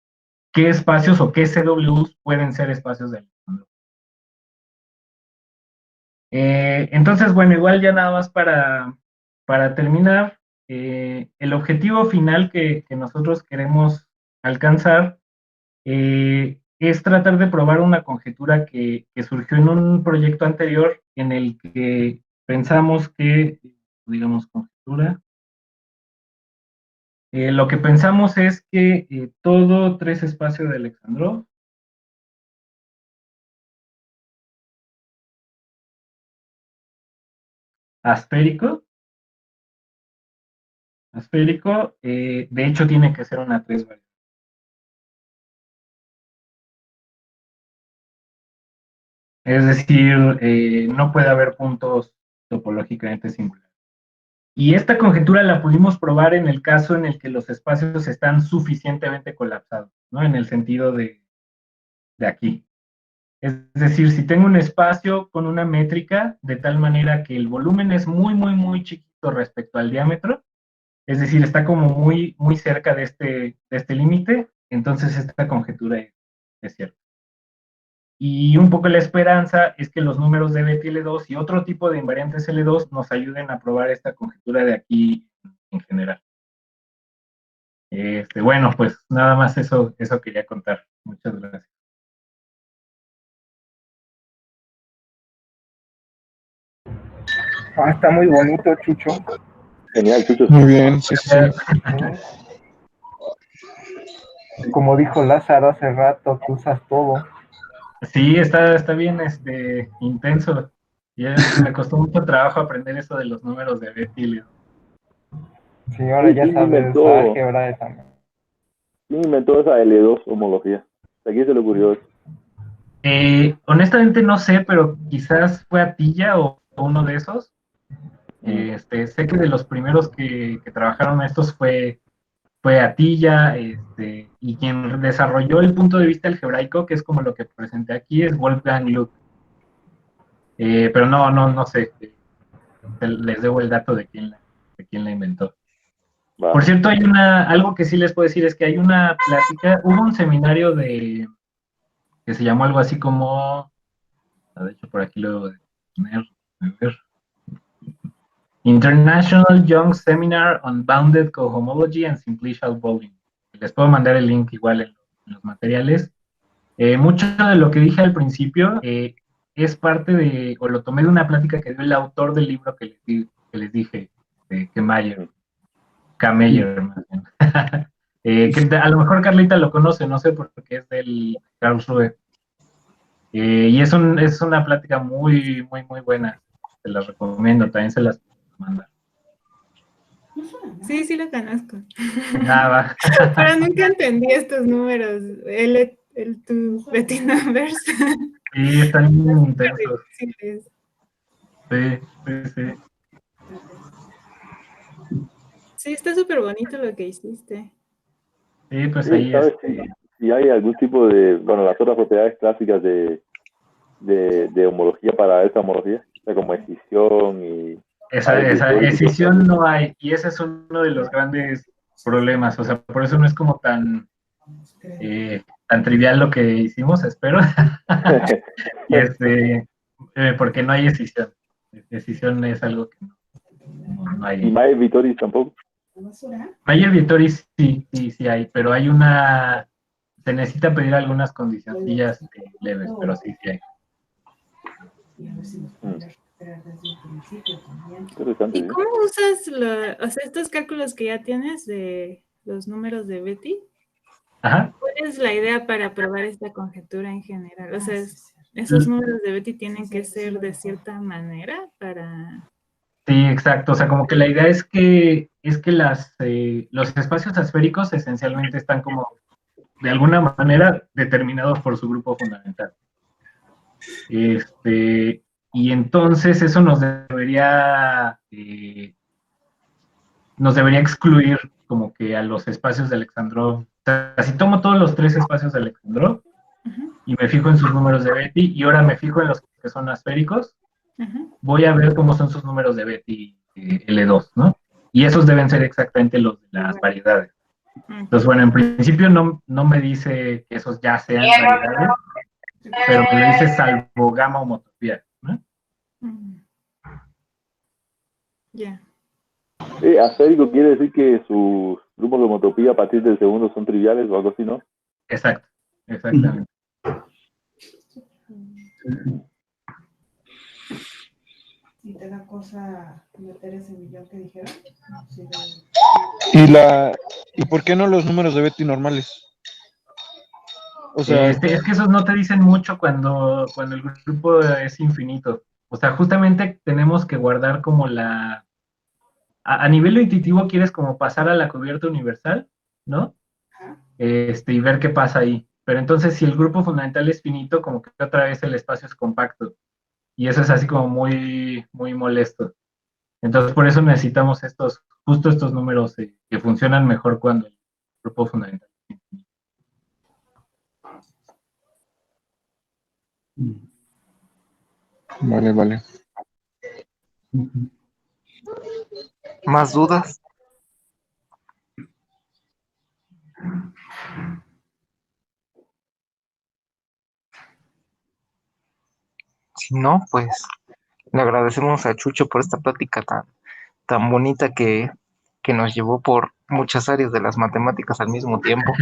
qué espacios o qué CWs pueden ser espacios de Alexandrov. Entonces, bueno, igual ya nada más para terminar, el objetivo final que nosotros queremos alcanzar es tratar de probar una conjetura que surgió en un proyecto anterior en el que pensamos que, digamos, conjetura, lo que pensamos es que todo tres espacio de Alexandrov asférico, de hecho tiene que ser una 3 variable. ¿De Es decir, no puede haber puntos topológicamente singulares. Y esta conjetura la pudimos probar en el caso en el que los espacios están suficientemente colapsados, ¿no? En el sentido de aquí. Es decir, si tengo un espacio con una métrica de tal manera que el volumen es muy, muy, muy chiquito respecto al diámetro, es decir, está como muy, muy cerca de este límite, entonces esta conjetura es cierta. Y un poco la esperanza es que los números de Betti L2 y otro tipo de invariantes L2 nos ayuden a probar esta conjetura de aquí en general. Bueno, pues nada más eso quería contar. Muchas gracias. Está muy bonito, Chucho. Genial, Chucho. Muy bien, sí, sí, sí. Como dijo Lázaro hace rato, que usas todo. Sí, está bien intenso. Ya me costó mucho trabajo aprender eso de los números de Betti. Sí, ahora ya ¿Quién sabes inventó, álgebra también. quién inventó esa L2 homología? ¿A quién se le ocurrió eso? Honestamente no sé, pero quizás fue Atilla o uno de esos. Sé que de los primeros que trabajaron estos fue Atilla, y quien desarrolló el punto de vista algebraico, que es como lo que presenté aquí, es Wolfgang Luck. Pero no sé, les debo el dato de quién la inventó. Va. Por cierto, algo que sí les puedo decir es que hay una plática, hubo un seminario que se llamó algo así como, de hecho por aquí lo voy a poner, a ver, International Young Seminar on Bounded Cohomology and Simplicial Volume. Les puedo mandar el link igual en los materiales. Mucho de lo que dije al principio es parte de, o lo tomé de una plática que dio el autor del libro que les dije, que Mayer, K. Meyer, más bien. Que a lo mejor Carlita lo conoce, no sé, porque es del Karlsruhe. Y es una plática muy, muy, muy buena. Se las recomiendo, también se las manda. Sí, sí lo conozco. Nada. Pero nunca entendí estos números. Tu Betty Numbers. Sí, están muy intensos. Sí, Sí. sí, está súper bonito lo que hiciste. Sí, pues Sí, ahí ¿sabes si hay algún tipo de, bueno, las otras propiedades clásicas de homología para esta homología? O sea, como escisión y... esa escisión no hay, y ese es uno de los grandes problemas, o sea, por eso no es como tan trivial lo que hicimos, espero. Porque no hay escisión. Escisión es algo que no hay. ¿Y Mayer Vitoris tampoco? Mayer Vitoris sí hay, pero se necesita pedir algunas condiciones leves, pero sí hay. Interesante, ¿Y cómo usas estos cálculos que ya tienes de los números de Betty? Ajá. ¿Cuál es la idea para probar esta conjetura en general? O sea, esos números de Betty tienen que ser de cierta manera para... Sí, exacto. O sea, como que la idea es que los espacios esféricos esencialmente están como de alguna manera determinados por su grupo fundamental. Y entonces eso nos debería excluir como que a los espacios de Alexandrov. O sea, si tomo todos los tres espacios de Alexandrov y me fijo en sus números de Betti y ahora me fijo en los que son esféricos, voy a ver cómo son sus números de Betti L2, ¿no? Y esos deben ser exactamente los de las variedades. Entonces, bueno, en principio no me dice que esos ya sean variedades, pero me lo dice salvo gamma homotopía, ¿no? Ya. Asférico quiere decir que sus grupos de homotopía a partir del segundo son triviales o algo así, ¿no? Exacto, exactamente. ¿Y te da cosa meter ese millón que dijeron? Sí, ¿Y por qué no los números de Betty normales? O sea, Es que esos no te dicen mucho cuando el grupo es infinito. O sea, justamente tenemos que guardar como a nivel intuitivo quieres como pasar a la cubierta universal, ¿no? Y ver qué pasa ahí. Pero entonces, si el grupo fundamental es finito, como que otra vez el espacio es compacto. Y eso es así como muy, muy molesto. Entonces, por eso necesitamos justo estos números que funcionan mejor cuando el grupo fundamental es infinito. Vale, vale. ¿Más dudas? Si no, pues le agradecemos a Chucho por esta plática tan bonita que nos llevó por muchas áreas de las matemáticas al mismo tiempo.